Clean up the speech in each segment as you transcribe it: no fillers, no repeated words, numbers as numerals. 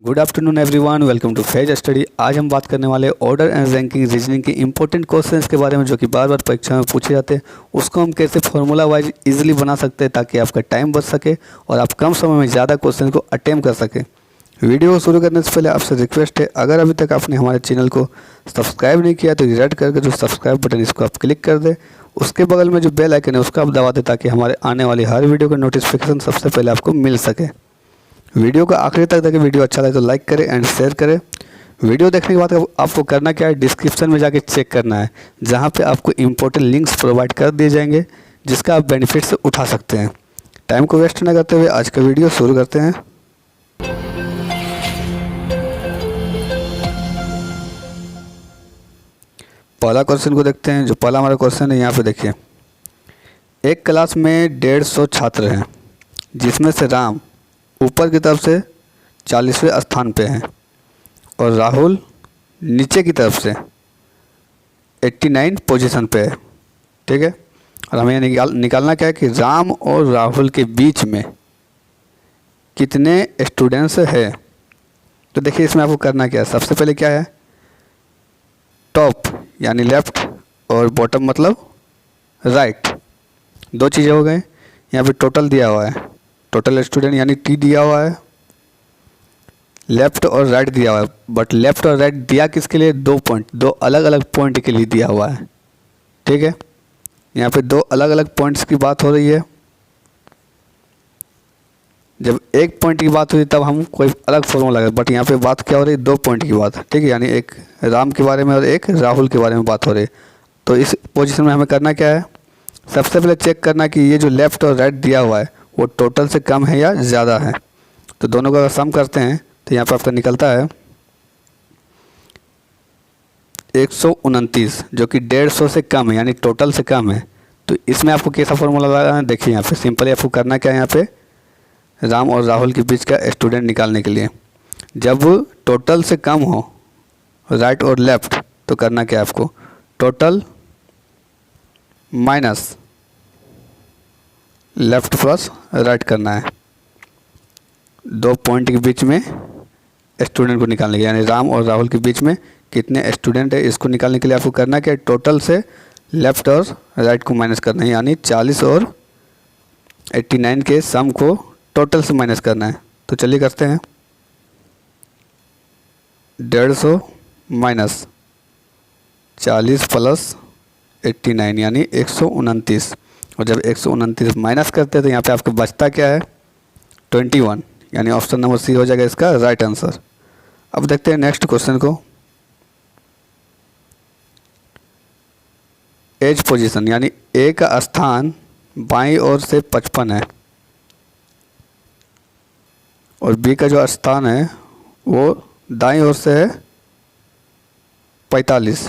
Good afternoon everyone, welcome two phase study. आज हम बात करने वाले ऑर्डर एंड रैंकिंग रीजनिंग के इंपॉर्टेंट क्वेश्चंस के बारे में जो कि बार बार परीक्षा में पूछे जाते हैं। उसको हम कैसे फार्मूला वाइज इजीली बना सकते हैं ताकि आपका टाइम बच सके और आप कम समय में ज़्यादा क्वेश्चन को अटेम्प्ट कर सकें। वीडियो को शुरू करने से पहले आपसे रिक्वेस्ट है, अगर अभी तक आपने हमारे चैनल को सब्सक्राइब नहीं किया तो रेड करके जो सब्सक्राइब बटन इसको आप क्लिक कर दें। उसके बगल में जो बेल आइकन है उसको आप दबा दें ताकि हमारे आने वाली हर वीडियो का नोटिफिकेशन सबसे पहले आपको मिल सके। वीडियो को आखिरी तक देखें। वीडियो अच्छा लगे तो लाइक करें एंड शेयर करें। वीडियो देखने के बाद आपको करना क्या है, डिस्क्रिप्शन में जाके चेक करना है, जहां पे आपको इंपॉर्टेंट लिंक्स प्रोवाइड कर दिए जाएंगे जिसका आप बेनिफिट से उठा सकते हैं। टाइम को वेस्ट न करते हुए आज का वीडियो शुरू करते हैं। पहला क्वेश्चन को देखते हैं। जो पहला हमारा क्वेश्चन है यहाँ पे देखिए, एक क्लास में 150 छात्र हैं जिसमें से राम ऊपर की तरफ से 40वें स्थान पे हैं और राहुल नीचे की तरफ से 89 पोजीशन पे है। ठीक है, और हमें निकालना क्या है कि राम और राहुल के बीच में कितने स्टूडेंट्स हैं। तो देखिए इसमें आपको करना क्या है, सबसे पहले क्या है, टॉप यानी लेफ़्ट और बॉटम मतलब राइट, दो चीज़ें हो गए। यहाँ पे टोटल दिया हुआ है, टोटल स्टूडेंट यानी टी दिया हुआ है, लेफ़्ट और राइट दिया हुआ है। बट लेफ़्ट और राइट दिया किसके लिए, दो पॉइंट, दो अलग अलग पॉइंट के लिए दिया हुआ है। ठीक है, यहाँ पे दो अलग अलग पॉइंट्स की बात हो रही है। जब एक पॉइंट की बात हुई तब हम कोई अलग फॉर्मूला लगा, बट यहाँ पे बात क्या हो रही है, दो पॉइंट की बात। ठीक है, यानी एक राम के बारे में और एक राहुल के बारे में बात हो रही है। तो इस पोजीशन में हमें करना क्या है, सबसे पहले चेक करना कि ये जो लेफ़्ट और राइट दिया हुआ है वो टोटल से कम है या ज़्यादा है। तो दोनों का अगर सम करते हैं तो यहाँ पर आपका निकलता है 129, जो कि 150 से कम है यानी टोटल से कम है। तो इसमें आपको कैसा फॉर्मूला लगाना है, देखिए यहाँ पे सिंपली आपको करना क्या है, यहाँ पे राम और राहुल के बीच का स्टूडेंट निकालने के लिए जब टोटल से कम हो राइट और लेफ़्ट तो करना क्या है, आपको total minus left plus right करना है। दो पॉइंट के बीच में स्टूडेंट को निकालने के लिए, यानी राम और राहुल के बीच में कितने स्टूडेंट है इसको निकालने के लिए आपको करना क्या है, टोटल से लेफ़्ट और राइट को माइनस करना है, यानी 40 और 89 के सम को टोटल से माइनस करना है। तो चलिए करते हैं, 150 माइनस 40 प्लस 89 यानी 129। और जब 129 माइनस करते हैं तो यहाँ पे आपको बचता क्या है, 21, यानी ऑप्शन नंबर सी हो जाएगा इसका राइट आंसर। अब देखते हैं नेक्स्ट क्वेश्चन को। एज पोजीशन यानी ए का स्थान बाईं ओर से 55 है और बी का जो स्थान है वो दाईं ओर से है 45।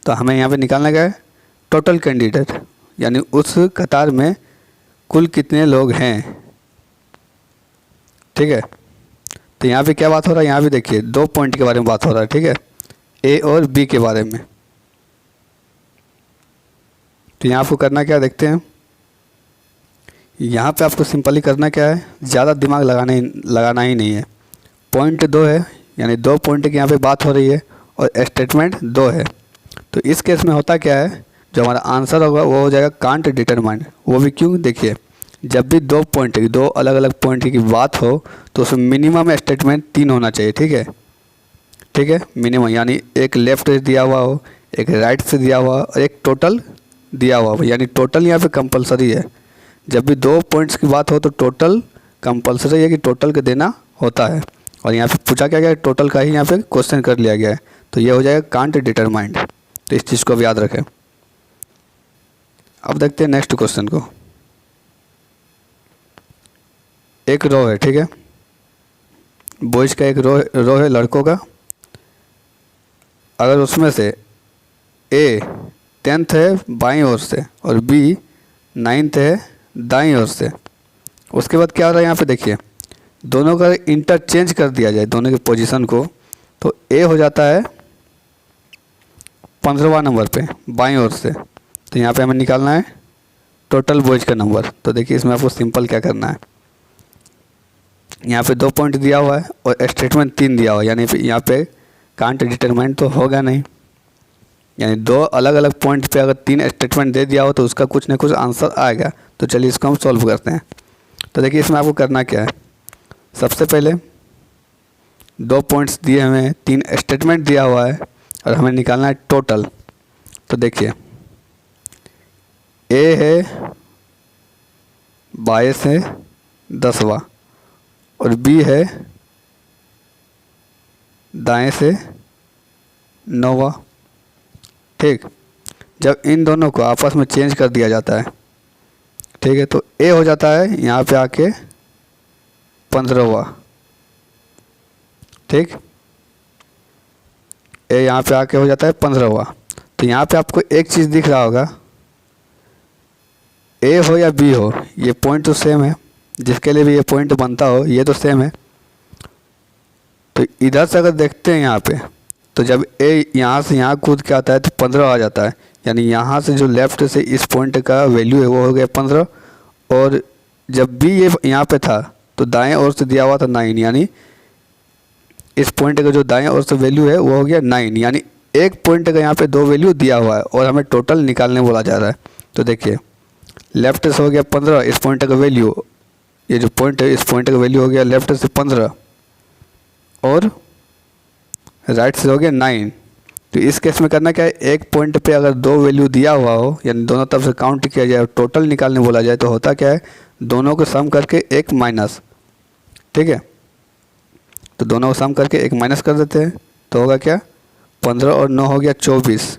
तो हमें यहाँ पे निकालना क्या है, टोटल कैंडिडेट यानी उस कतार में कुल कितने लोग हैं। ठीक है, तो यहाँ पे क्या बात हो रहा है, यहाँ भी देखिए दो पॉइंट के बारे में बात हो रहा है। ठीक है, ए और बी के बारे में। तो यहाँ आपको करना क्या देखते हैं, यहाँ पे आपको सिंपली करना क्या है, ज़्यादा दिमाग लगाना ही नहीं है। पॉइंट दो है यानी दो पॉइंट की यहाँ पे बात हो रही है और स्टेटमेंट दो है। तो इस केस में होता क्या है, जो हमारा आंसर होगा वो हो जाएगा कांट डिटरमाइन। वो भी क्यों, देखिए जब भी दो पॉइंट की, दो अलग अलग पॉइंट की बात हो तो उसमें मिनिमम स्टेटमेंट 3 होना चाहिए। ठीक है, ठीक है, मिनिमम यानी एक लेफ्ट से दिया हुआ हो, एक राइट से दिया हुआ और एक टोटल दिया हुआ हो, यानी टोटल यहाँ पे कंपलसरी है। जब भी दो पॉइंट्स की बात हो तो टोटल कंपलसरी है कि टोटल के देना होता है। और यहाँ पे पूछा क्या गया है, टोटल का ही यहाँ पे क्वेश्चन कर लिया गया है। तो ये हो जाएगा कांट डिटरमाइंड। तो इस चीज़ को भी याद रखें। अब देखते हैं नेक्स्ट क्वेश्चन को। एक रो है, ठीक है, बॉयज़ का एक रो है लड़कों का। अगर उसमें से ए 10th है बाईं ओर से और बी 9th है दाईं ओर से, उसके बाद क्या हो रहा है, यहाँ पे देखिए दोनों का इंटरचेंज कर दिया जाए दोनों की पोजीशन को, तो ए हो जाता है 15वां नंबर पे बाईं ओर से। तो यहाँ पे हमें निकालना है टोटल बॉयज़ का नंबर। तो देखिए इसमें आपको सिंपल क्या करना है, यहाँ पे 2 पॉइंट दिया हुआ है और स्टेटमेंट 3 दिया हुआ है, यानी यहाँ पे कांट डिटरमाइन तो होगा नहीं। यानी 2 अलग अलग पॉइंट पे अगर 3 स्टेटमेंट दे दिया हो तो उसका कुछ ना कुछ आंसर आएगा। तो चलिए इसको हम सॉल्व करते हैं। तो देखिए इसमें आपको करना क्या है, सबसे पहले 2 पॉइंट्स दिए हुए हैं, 3 स्टेटमेंट दिया हुआ है और हमें निकालना है टोटल। तो देखिए ए है बाएं से 10वां और बी है दाएं से 9वां। ठीक, जब इन दोनों को आपस में चेंज कर दिया जाता है, ठीक है, तो ए हो जाता है यहाँ पे आके 15वां। ठीक, ए यहाँ पे आके हो जाता है 15वां। तो यहाँ पे आपको एक चीज़ दिख रहा होगा, ए हो या बी हो, ये पॉइंट तो सेम है, जिसके लिए भी ये पॉइंट बनता हो ये तो सेम है। तो इधर से अगर देखते हैं यहाँ पे, तो जब ए यहाँ से यहाँ कूद के आता है तो 15 आ जाता है, यानी यहाँ से जो लेफ़्ट से इस पॉइंट का वैल्यू है वो हो गया 15। और जब भी ये यहाँ पे था तो दाएं ओर से दिया हुआ था 9, यानी इस पॉइंट का जो दाएं ओर से वैल्यू है वो हो गया 9, यानी एक पॉइंट का यहाँ पे 2 वैल्यू दिया हुआ है और हमें टोटल निकालने बोला जा रहा है। तो देखिए लेफ्ट से हो गया 15 इस पॉइंट का वैल्यू, ये जो पॉइंट है इस पॉइंट का वैल्यू हो गया लेफ्ट से 15 और राइट से हो गया 9। तो इस केस में करना क्या है, एक पॉइंट पे अगर 2 वैल्यू दिया हुआ हो यानी दोनों तरफ से काउंट किया जाए और टोटल निकालने बोला जाए तो होता क्या है, दोनों को सम करके एक माइनस। ठीक है, तो दोनों को सम करके एक माइनस कर देते हैं तो होगा क्या, 15 और 9 हो गया 24,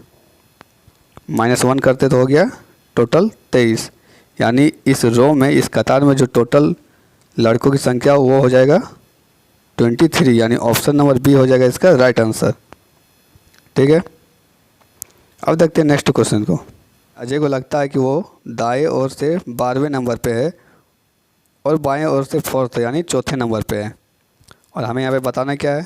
-1 करते तो हो गया टोटल 23। यानी इस रो में इस कतार में जो टोटल लड़कों की संख्या वो हो जाएगा 23, यानी ऑप्शन नंबर बी हो जाएगा इसका राइट आंसर। ठीक है, अब देखते हैं नेक्स्ट क्वेश्चन को। अजय को लगता है कि वो दाएं ओर से 12वें नंबर पे है और बाएं ओर से 4th यानी चौथे नंबर पे है, और हमें यहाँ पे बताना क्या है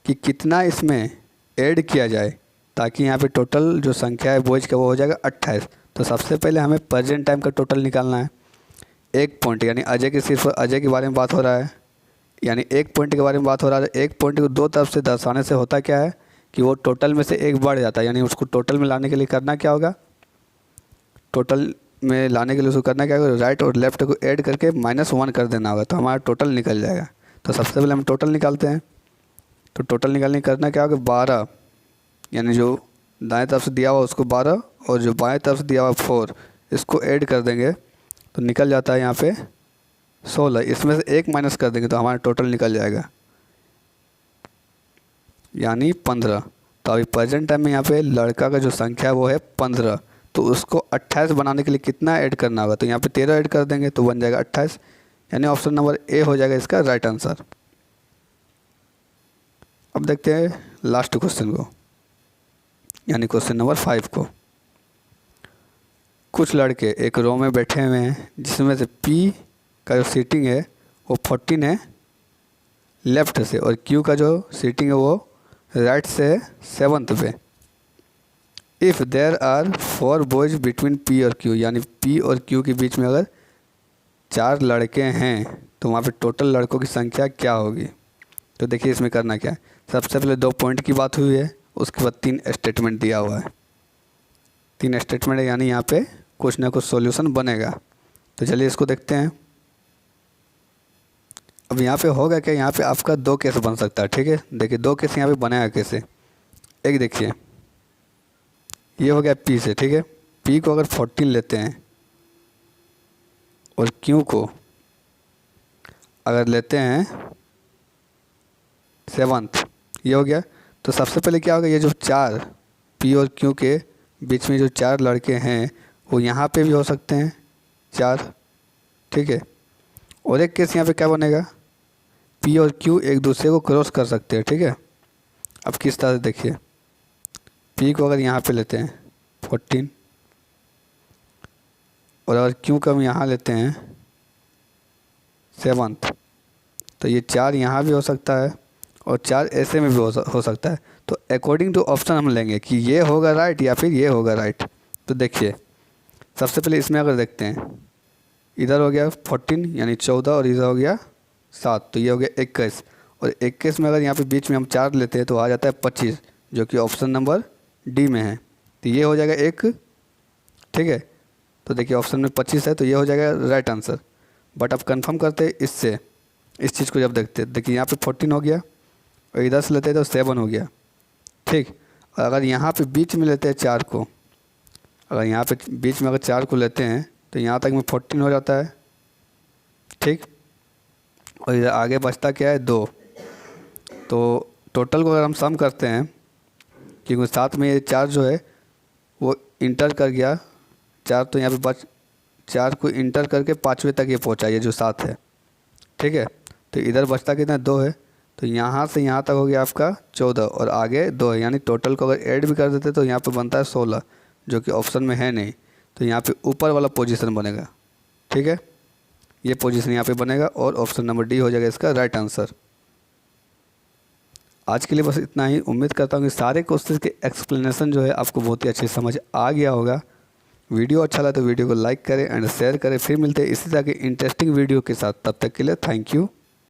कि कितना इसमें ऐड किया जाए ताकि यहाँ पे टोटल जो संख्या है बॉयज़ का वो हो जाएगा 28। तो सबसे पहले हमें प्रेजेंट टाइम का टोटल निकालना है। एक पॉइंट यानी अजय की सिर्फ अजय के बारे में बात हो रहा है, यानी एक पॉइंट के बारे में बात हो रहा है। एक पॉइंट को 2 तरफ से दर्शाने से होता क्या है कि वो टोटल में से एक बढ़ जाता है, यानी उसको टोटल में लाने के लिए करना क्या होगा, टोटल में लाने के लिए उसको करना क्या होगा, राइट और लेफ्ट को ऐड करके -1 कर देना होगा, तो हमारा टोटल निकल जाएगा। तो सबसे पहले हम टोटल निकालते हैं। तो टोटल निकालने करना क्या होगा, 12 यानी जो दाएं तरफ से दिया हुआ उसको 12 और जो बाएं तरफ से दिया हुआ 4 इसको ऐड कर देंगे तो निकल जाता है यहाँ पे 16। इसमें से एक माइनस कर देंगे तो हमारा टोटल निकल जाएगा यानी 15। तो अभी प्रेजेंट टाइम में यहाँ पे लड़का का जो संख्या है वो है 15, तो उसको 28 बनाने के लिए कितना ऐड करना होगा, तो यहाँ पे 13 ऐड कर देंगे तो बन जाएगा 28, यानी ऑप्शन नंबर ए हो जाएगा इसका राइट आंसर। अब देखते हैं लास्ट क्वेश्चन को, यानी क्वेश्चन नंबर 5 को। कुछ लड़के एक रो में बैठे हुए हैं जिसमें से P का जो सीटिंग है वो 14 है लेफ़्ट से और Q का जो सीटिंग है वो राइट से 7th पे। If there are 4 boys between P और Q, यानी P और Q के बीच में अगर 4 लड़के हैं तो वहाँ पे टोटल लड़कों की संख्या क्या होगी। तो देखिए इसमें करना क्या है, सबसे पहले 2 पॉइंट की बात हुई है, उसके बाद 3 स्टेटमेंट दिया हुआ है। 3 स्टेटमेंट है यानी यहाँ पे कुछ ना कुछ सॉल्यूशन बनेगा। तो चलिए इसको देखते हैं। अब यहाँ पे होगा क्या, यहाँ पे आपका 2 केस बन सकता है। ठीक है, देखिए 2 केस यहाँ पे बनेगा कैसे। एक देखिए ये हो गया P से, ठीक है, P को अगर 14 लेते हैं और Q को अगर लेते हैं 7th, ये हो गया। तो सबसे पहले क्या होगा, ये जो 4 P और Q के बीच में जो 4 लड़के हैं वो यहाँ पे भी हो सकते हैं 4। ठीक है, और एक केस यहाँ पे क्या बनेगा, P और Q एक दूसरे को क्रॉस कर सकते हैं। ठीक है, अब किस तरह से देखिए, P को अगर यहाँ पे लेते हैं 14 और अगर Q को हम यहाँ लेते हैं 7th, तो ये 4 यहाँ भी हो सकता है और 4 ऐसे में भी हो सकता है। तो अकॉर्डिंग टू ऑप्शन हम लेंगे कि ये होगा राइट या फिर ये होगा राइट। तो देखिए सबसे पहले इसमें अगर देखते हैं, इधर हो गया 14 यानी 14 और इधर हो गया 7, तो ये हो गया 21। और 21 में अगर यहाँ पे बीच में हम 4 लेते हैं तो आ जाता है 25, जो कि ऑप्शन नंबर डी में है। तो ये हो जाएगा एक, ठीक है। तो देखिए ऑप्शन में 25 है, तो ये हो जाएगा राइट आंसर। बट अब कंफर्म करते हैं इससे, इस चीज़ को जब देखते हैं, देखिए यहाँ पे 14 हो गया और इधर से लेते हैं तो 7 हो गया, ठीक। और अगर यहाँ पे बीच में लेते हैं 4 को, अगर यहाँ पे बीच में अगर 4 को लेते हैं तो यहाँ तक में 14 हो जाता है, ठीक। और इधर आगे बचता क्या है 2। तो टोटल को अगर हम सम करते हैं, क्योंकि साथ में ये 4 जो है वो इंटर कर गया, 4 तो यहाँ पे बच, 4 को इंटर करके 5वें तक ये पहुँचा, ये जो 7 है, ठीक है। तो इधर बचता कितना 2 है, तो यहाँ से यहाँ तक हो गया आपका 14 और आगे 2 है, यानी टोटल को अगर ऐड भी कर देते तो यहाँ पे बनता है 16, जो कि ऑप्शन में है नहीं। तो यहाँ पे ऊपर वाला पोजीशन बनेगा, ठीक है, ये पोजीशन यहाँ पे बनेगा और ऑप्शन नंबर डी हो जाएगा इसका राइट आंसर। आज के लिए बस इतना ही। उम्मीद करता हूँ कि सारे क्वेश्चन के एक्सप्लेनेशन जो है आपको बहुत ही अच्छे समझ आ गया होगा। वीडियो अच्छा लगा तो वीडियो को लाइक करें एंड शेयर करें। फिर मिलते हैं इसी तरह के इंटरेस्टिंग वीडियो के साथ, तब तक के लिए थैंक यू।